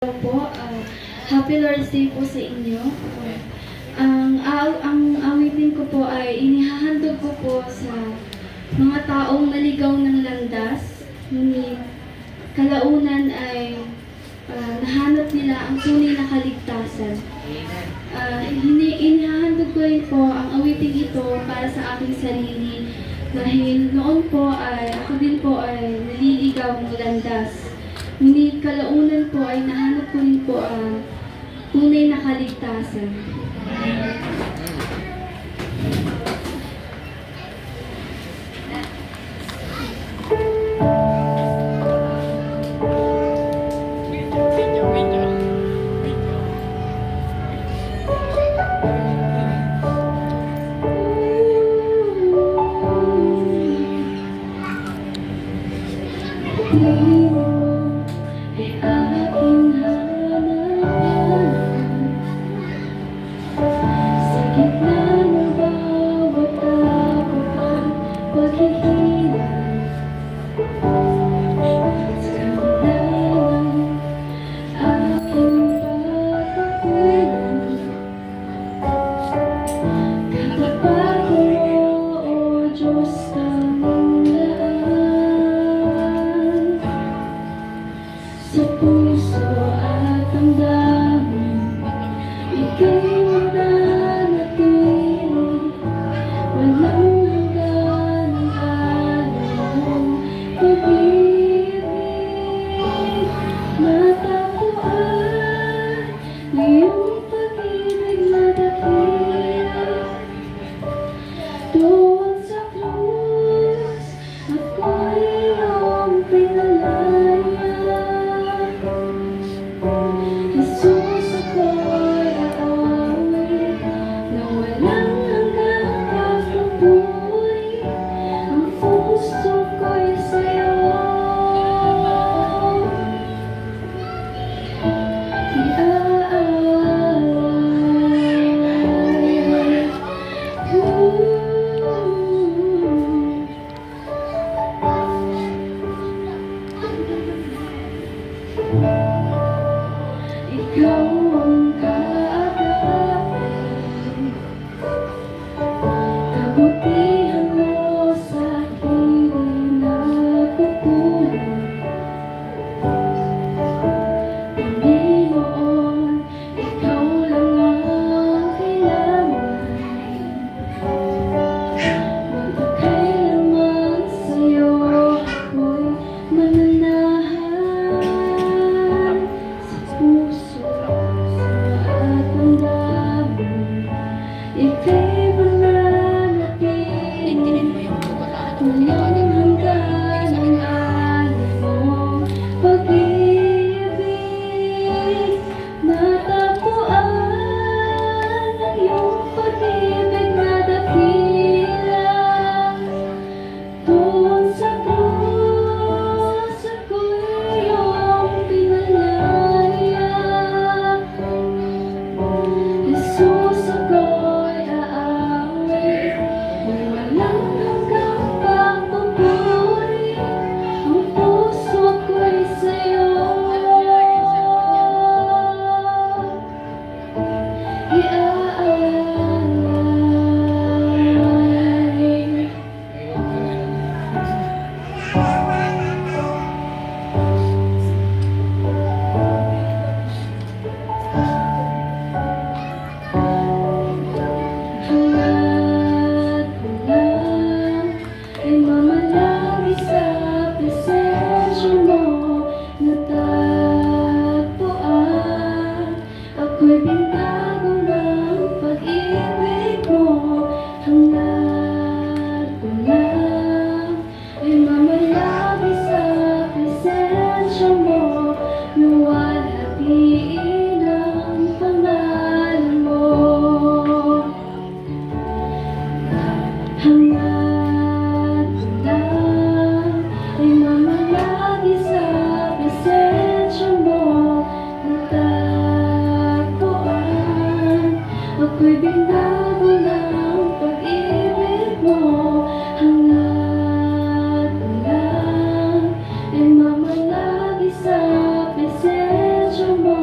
Po, Happy Lord's Day po sa inyo. Ang awitin ko po ay inihahandog ko po sa mga taong naligaw ng landas, ngunit kalaunan ay nahanap nila ang tunay na kaligtasan. Inihahandog ko rin po ang awiting ito para sa aking sarili dahil noon po ay ako din po ay naliligaw ng landas. Ngunit kalaunan po ay nahanap ko rin po ang tunay na kaligtasan. Sa puso at ang damdamin, ika'y mananatili, walang hanggan ang alam pag-ibig. Matagpuan iyong pag-ibig na dakila, doon sa krus ako'y iyong pinalaya. Jesus, ako'y aawit na walang hanggang pagpupuri, ang puso ko'y sa'yo ikaw ang kaagapan, kabutihan mo sa aking nakukulang. Panginoon, ikaw lang ang kailangan, magpakailanman sa'yo ako'y mananahan. Sa puso at ang damdamin, ika'y mananatili, walang hanggan ang alam mong pag-ibig. Matagpuan ang iyong pag-ibig na dakila, doon sa krus ako'y iyong pinalaya. Jesus, ako'y aawit na walang hanggang pagpupuri, ang puso ko'y sa'yo iaalay. Hangad ko lang ay mamalagi sa presensya mo, natagpuan ako'y binago ng pag-ibig mo. Hangad ko lang ay mamalagi sa presensya mo, luwalhatiin ang pangalan mo. Hangad ko lang ay mamalagi sa presensya mo, natagpuan ako'y binago ng pag-ibig mo. Hangad ko lang ay mamalagi sa presensya mo,